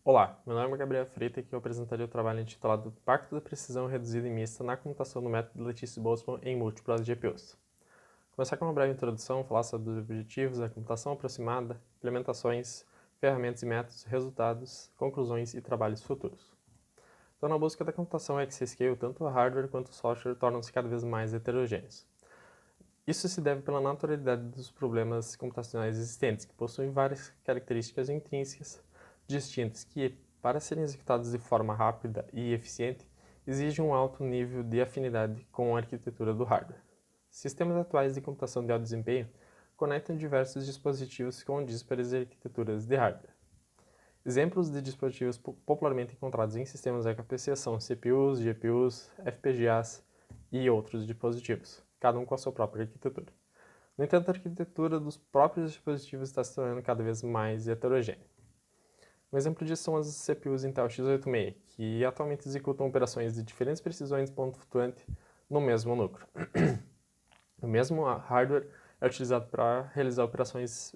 Olá, meu nome é Gabriel Freita e aqui eu apresentarei o trabalho intitulado Pacto de Precisão Reduzida e Mista na computação do método de Letice-Boltzmann em múltiplas GPUs. Começar com uma breve introdução, falar sobre os objetivos da computação aproximada, implementações, ferramentas e métodos, resultados, conclusões e trabalhos futuros. Então, na busca da computação exascale, tanto o hardware quanto o software tornam-se cada vez mais heterogêneos. Isso se deve pela naturalidade dos problemas computacionais existentes, que possuem várias características intrínsecas distintas que, para serem executados de forma rápida e eficiente, exigem um alto nível de afinidade com a arquitetura do hardware. Sistemas atuais de computação de alto desempenho conectam diversos dispositivos com díspares arquiteturas de hardware. Exemplos de dispositivos popularmente encontrados em sistemas HPC são CPUs, GPUs, FPGAs e outros dispositivos, cada um com a sua própria arquitetura. No entanto, a arquitetura dos próprios dispositivos está se tornando cada vez mais heterogênea. Um exemplo disso são as CPUs Intel x86, que atualmente executam operações de diferentes precisões de ponto flutuante no mesmo núcleo. O mesmo hardware é utilizado para realizar operações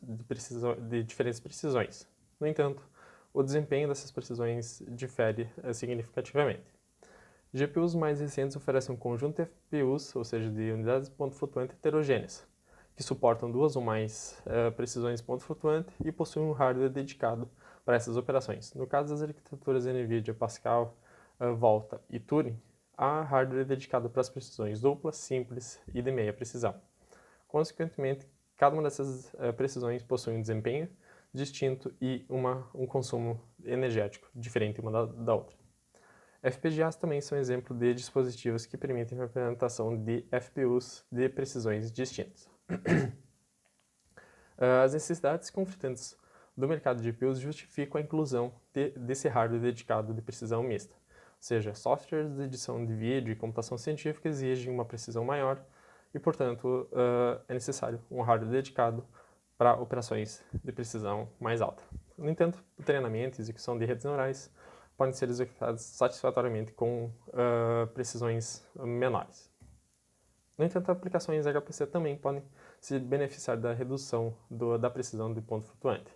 de diferentes precisões. No entanto, o desempenho dessas precisões difere significativamente. GPUs mais recentes oferecem um conjunto de FPUs, ou seja, de unidades de ponto flutuante heterogêneas, que suportam duas ou mais precisões de ponto flutuante e possuem um hardware dedicado para essas operações. No caso das arquiteturas NVIDIA, Pascal, Volta e Turing, há hardware dedicado para as precisões duplas, simples e de meia precisão. Consequentemente, cada uma dessas precisões possui um desempenho distinto e um consumo energético diferente uma da outra. FPGAs também são exemplo de dispositivos que permitem a implementação de FPUs de precisões distintas. As necessidades conflitantes do mercado de GPUs justificam a inclusão desse hardware dedicado de precisão mista. Ou seja, softwares de edição de vídeo e computação científica exigem uma precisão maior e, portanto, é necessário um hardware dedicado para operações de precisão mais alta. No entanto, o treinamento e execução de redes neurais podem ser executados satisfatoriamente com precisões menores. No entanto, aplicações HPC também podem se beneficiar da redução da precisão de ponto flutuante.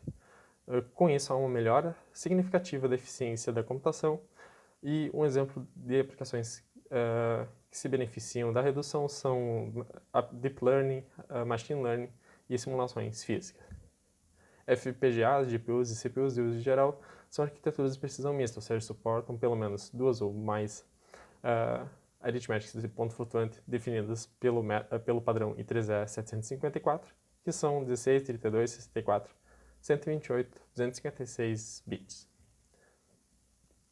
Com isso, há uma melhora significativa da eficiência da computação e um exemplo de aplicações que se beneficiam da redução são Deep Learning, Machine Learning e simulações físicas. FPGAs, GPUs e CPUs de uso geral são arquiteturas de precisão mista, ou seja, suportam pelo menos duas ou mais aritméticas de ponto flutuante definidas pelo padrão I3E754, que são 16, 32, 64, 128, 256 bits.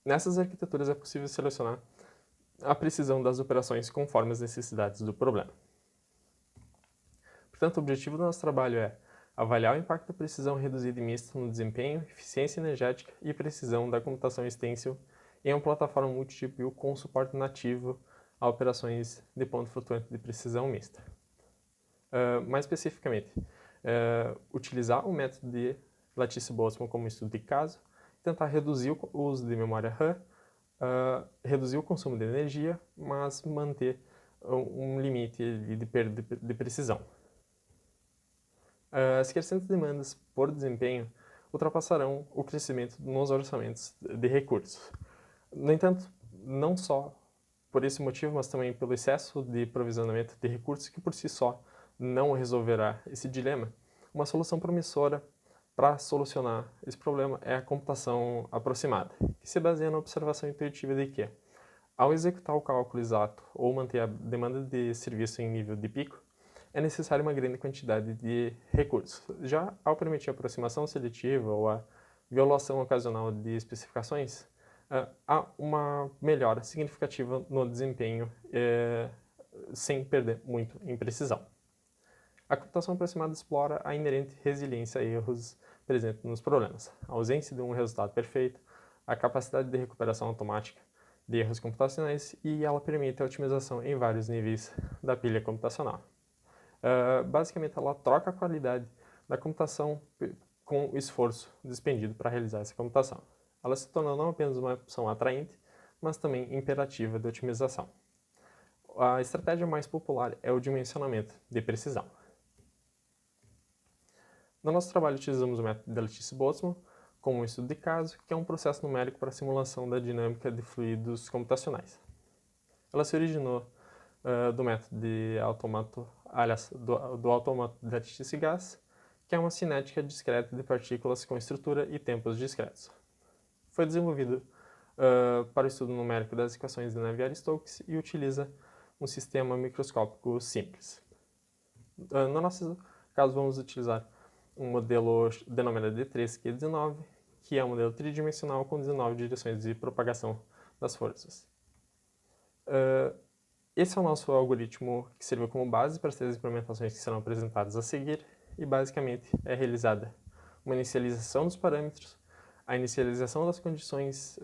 Nessas arquiteturas é possível selecionar a precisão das operações conforme as necessidades do problema. Portanto, o objetivo do nosso trabalho é avaliar o impacto da precisão reduzida e mista no desempenho, eficiência energética e precisão da computação stencil em uma plataforma multi-GPU com suporte nativo a operações de ponto flutuante de precisão mista. Mais especificamente, utilizar o método de Letice-Boltzmann como estudo de caso, tentar reduzir o uso de memória RAM, reduzir o consumo de energia, mas manter um limite de perda de precisão. As crescentes demandas por desempenho ultrapassarão o crescimento nos orçamentos de recursos. No entanto, não só por esse motivo, mas também pelo excesso de provisionamento de recursos que por si só não resolverá esse dilema, uma solução promissora para solucionar esse problema é a computação aproximada, que se baseia na observação intuitiva de que, ao executar o cálculo exato ou manter a demanda de serviço em nível de pico, é necessária uma grande quantidade de recursos. Já ao permitir a aproximação seletiva ou a violação ocasional de especificações, há uma melhora significativa no desempenho sem perder muito em precisão. A computação aproximada explora a inerente resiliência a erros presentes nos problemas, a ausência de um resultado perfeito, a capacidade de recuperação automática de erros computacionais e ela permite a otimização em vários níveis da pilha computacional. Basicamente, ela troca a qualidade da computação com o esforço despendido para realizar essa computação. Ela se torna não apenas uma opção atraente, mas também imperativa de otimização. A estratégia mais popular é o dimensionamento de precisão. No nosso trabalho, utilizamos o método de Letice-Boltzmann como o estudo de caso, que é um processo numérico para a simulação da dinâmica de fluidos computacionais. Ela se originou do método do automata de lattice gás, que é uma cinética discreta de partículas com estrutura e tempos discretos. Foi desenvolvido para o estudo numérico das equações de Navier-Stokes e utiliza um sistema microscópico simples. No nosso caso, vamos utilizar um modelo denominado D3Q19, que é um modelo tridimensional com 19 direções de propagação das forças. Esse é o nosso algoritmo que serviu como base para as três implementações que serão apresentadas a seguir, e basicamente é realizada uma inicialização dos parâmetros, a inicialização das condições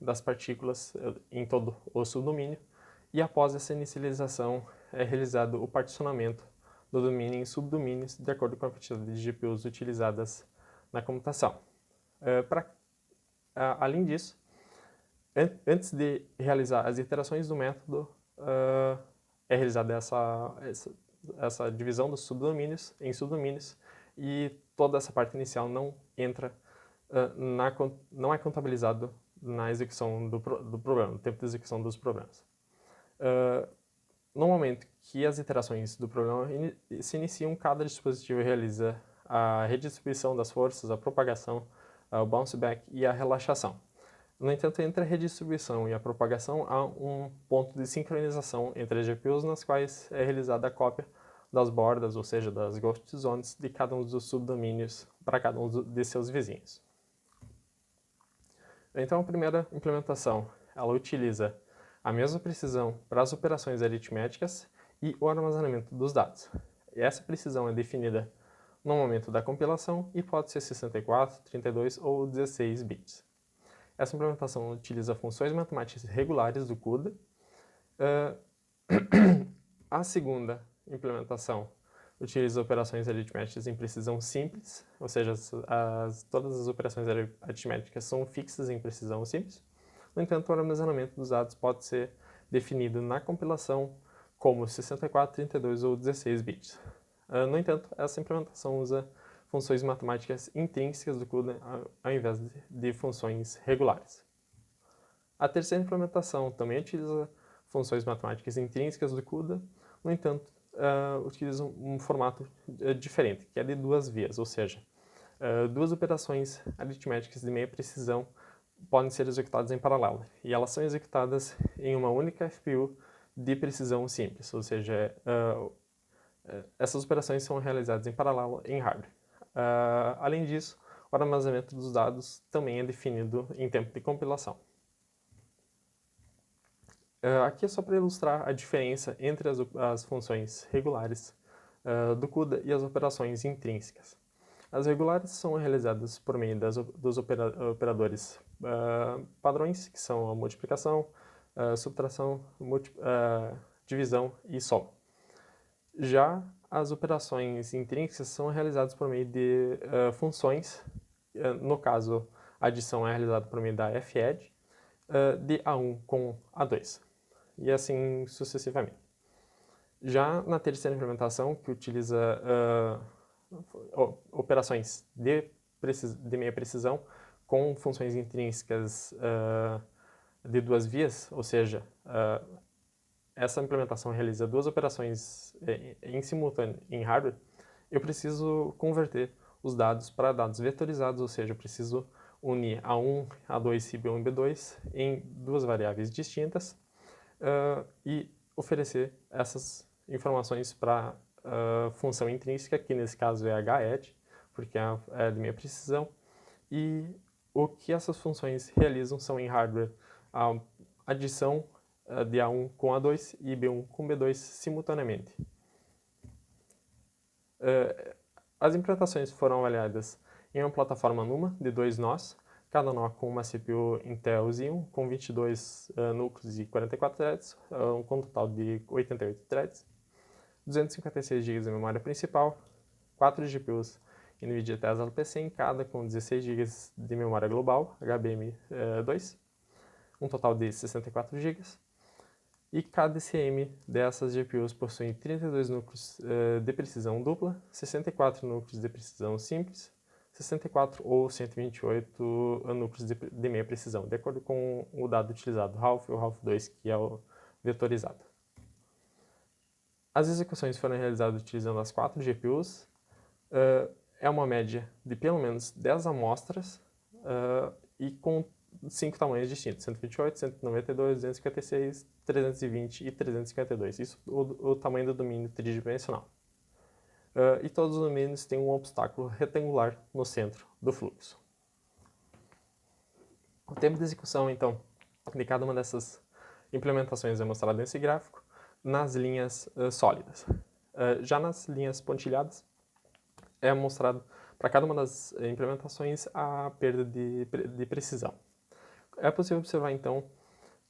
das partículas em todo o subdomínio, e após essa inicialização é realizado o particionamento do domínio em subdomínios de acordo com a quantidade de GPUs utilizadas na computação. Além disso, antes de realizar as iterações do método, é realizada essa divisão dos subdomínios em subdomínios, e toda essa parte inicial não entra, não é contabilizado na execução do problema, no tempo de execução dos problemas. No momento que as iterações do problema se iniciam, cada dispositivo realiza a redistribuição das forças, a propagação, o bounce back e a relaxação. No entanto, entre a redistribuição e a propagação há um ponto de sincronização entre as GPUs, nas quais é realizada a cópia das bordas, ou seja, das ghost zones, de cada um dos subdomínios para cada um de seus vizinhos. Então, a primeira implementação, ela utiliza a mesma precisão para as operações aritméticas e o armazenamento dos dados. E essa precisão é definida no momento da compilação e pode ser 64, 32 ou 16 bits. Essa implementação utiliza funções matemáticas regulares do CUDA. A segunda implementação utiliza operações aritméticas em precisão simples, ou seja, todas as operações aritméticas são fixas em precisão simples. No entanto, o armazenamento dos dados pode ser definido na compilação como 64, 32 ou 16 bits. No entanto, essa implementação usa funções matemáticas intrínsecas do CUDA ao invés de funções regulares. A terceira implementação também utiliza funções matemáticas intrínsecas do CUDA, no entanto, utiliza um formato diferente, que é de duas vias, ou seja, duas operações aritméticas de meia precisão podem ser executadas em paralelo, e elas são executadas em uma única FPU de precisão simples, ou seja, essas operações são realizadas em paralelo em hardware. Além disso, o armazenamento dos dados também é definido em tempo de compilação. Aqui é só para ilustrar a diferença entre as funções regulares do CUDA e as operações intrínsecas. As regulares são realizadas por meio dos operadores padrões, que são a multiplicação, subtração, divisão e soma. Já as operações intrínsecas são realizadas por meio de funções, no caso, a adição é realizada por meio da f_add, de A1 com A2, e assim sucessivamente. Já na terceira implementação, que utiliza operações de meia precisão com funções intrínsecas de duas vias, ou seja, essa implementação realiza duas operações em simultâneo em hardware, eu preciso converter os dados para dados vetorizados, ou seja, eu preciso unir A1, A2 e B1 e B2 em duas variáveis distintas e oferecer essas informações para a função intrínseca, que nesse caso é h_add, porque é de meia precisão, e o que essas funções realizam são em hardware a adição de A1 com A2 e B1 com B2 simultaneamente. As implementações foram avaliadas em uma plataforma NUMA de 2 nós, cada nó com uma CPU Intel Xeon com 22 núcleos e 44 threads, com um total de 88 threads, 256 GB de memória principal, 4 GPUs NVIDIA Tesla P100, cada com 16 GB de memória global, HBM2, um total de 64 GB, e cada CM dessas GPUs possui 32 núcleos de precisão dupla, 64 núcleos de precisão simples, 64 ou 128 núcleos de meia precisão, de acordo com o dado utilizado, Ralph ou Ralph2, que é o vetorizado. As execuções foram realizadas utilizando as 4 GPUs, é uma média de pelo menos 10 amostras e com 5 tamanhos distintos, 128, 192, 256, 320 e 352, isso o tamanho do domínio tridimensional. E todos os domínios têm um obstáculo retangular no centro do fluxo. O tempo de execução, então, de cada uma dessas implementações é mostrado nesse gráfico, nas linhas sólidas. Já nas linhas pontilhadas, é mostrado para cada uma das implementações a perda de precisão. É possível observar, então,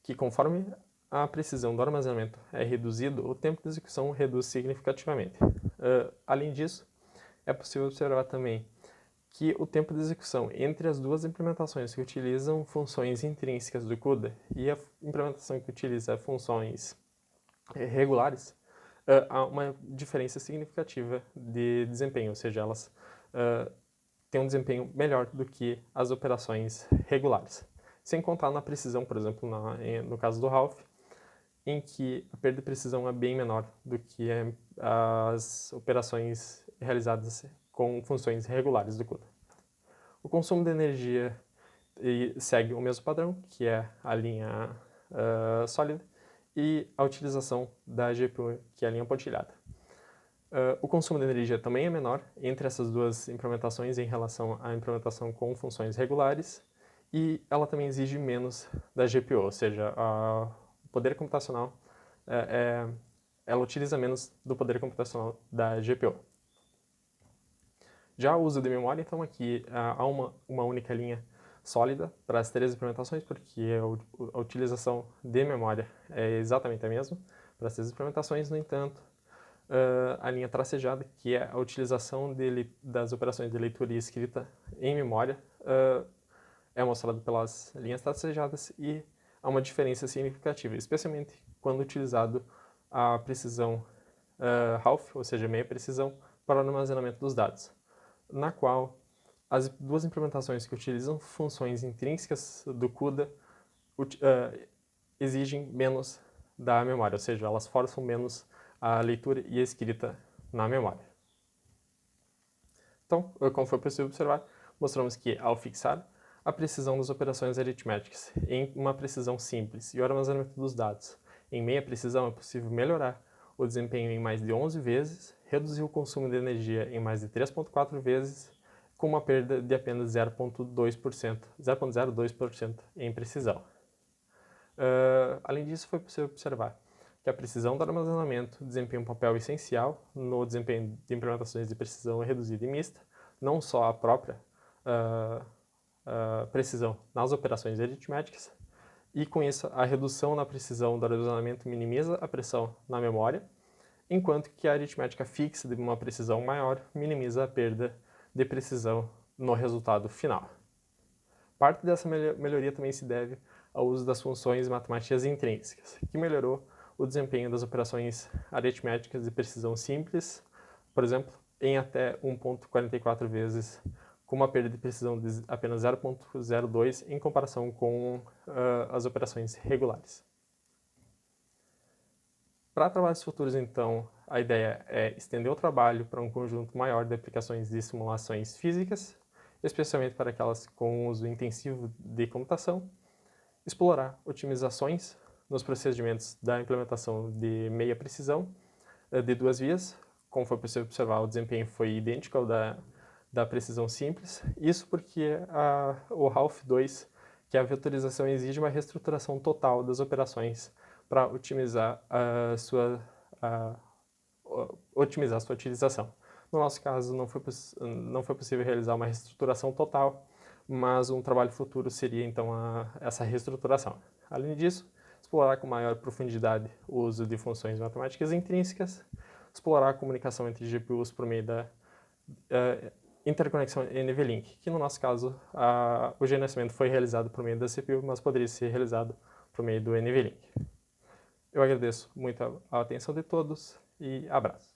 que conforme a precisão do armazenamento é reduzido, o tempo de execução reduz significativamente. Além disso, é possível observar também que o tempo de execução entre as duas implementações que utilizam funções intrínsecas do CUDA e a implementação que utiliza funções regulares, há uma diferença significativa de desempenho, ou seja, elas têm um desempenho melhor do que as operações regulares. Sem contar na precisão, por exemplo, no caso do Ralph, em que a perda de precisão é bem menor do que as operações realizadas com funções regulares do CUDA. O consumo de energia segue o mesmo padrão, que é a linha sólida, e a utilização da GPU, que é a linha pontilhada. O consumo de energia também é menor entre essas duas implementações em relação à implementação com funções regulares, e ela também exige menos da GPU, ou seja, o poder computacional, ela utiliza menos do poder computacional da GPU. Já o uso de memória, então aqui há uma única linha sólida para as 3 implementações, porque a utilização de memória é exatamente a mesma para as 3 implementações. No entanto, a linha tracejada, que é a utilização das operações de leitura e escrita em memória, é mostrado pelas linhas tracejadas e há uma diferença significativa, especialmente quando utilizado a precisão Ralph, ou seja, meia precisão, para o armazenamento dos dados, na qual as duas implementações que utilizam funções intrínsecas do CUDA exigem menos da memória, ou seja, elas forçam menos a leitura e a escrita na memória. Então, como foi possível observar, mostramos que ao fixar a precisão das operações aritméticas em uma precisão simples e o armazenamento dos dados em meia precisão, é possível melhorar o desempenho em mais de 11 vezes, reduzir o consumo de energia em mais de 3,4 vezes, com uma perda de apenas 0,02% em precisão. Além disso, foi possível observar que a precisão do armazenamento desempenha um papel essencial no desempenho de implementações de precisão reduzida e mista, não só a própria precisão nas operações aritméticas, e com isso a redução na precisão do armazenamento minimiza a pressão na memória, enquanto que a aritmética fixa de uma precisão maior minimiza a perda de precisão no resultado final. Parte dessa melhoria também se deve ao uso das funções matemáticas intrínsecas, que melhorou o desempenho das operações aritméticas de precisão simples, por exemplo, em até 1,44 vezes, com uma perda de precisão de apenas 0,02 em comparação com as operações regulares. Para trabalhos futuros, então, a ideia é estender o trabalho para um conjunto maior de aplicações de simulações físicas, especialmente para aquelas com uso intensivo de computação, explorar otimizações nos procedimentos da implementação de meia precisão de 2 vias. Como foi possível observar, o desempenho foi idêntico ao da precisão simples, isso porque o Ralph2, que é a vetorização, exige uma reestruturação total das operações para otimizar a sua utilização. No nosso caso, não foi possível realizar uma reestruturação total, mas um trabalho futuro seria, então, essa reestruturação. Além disso, explorar com maior profundidade o uso de funções matemáticas intrínsecas, explorar a comunicação entre GPUs por meio da interconexão NVLink, que no nosso caso, o gerenciamento foi realizado por meio da CPU, mas poderia ser realizado por meio do NVLink. Eu agradeço muito a atenção de todos e abraço.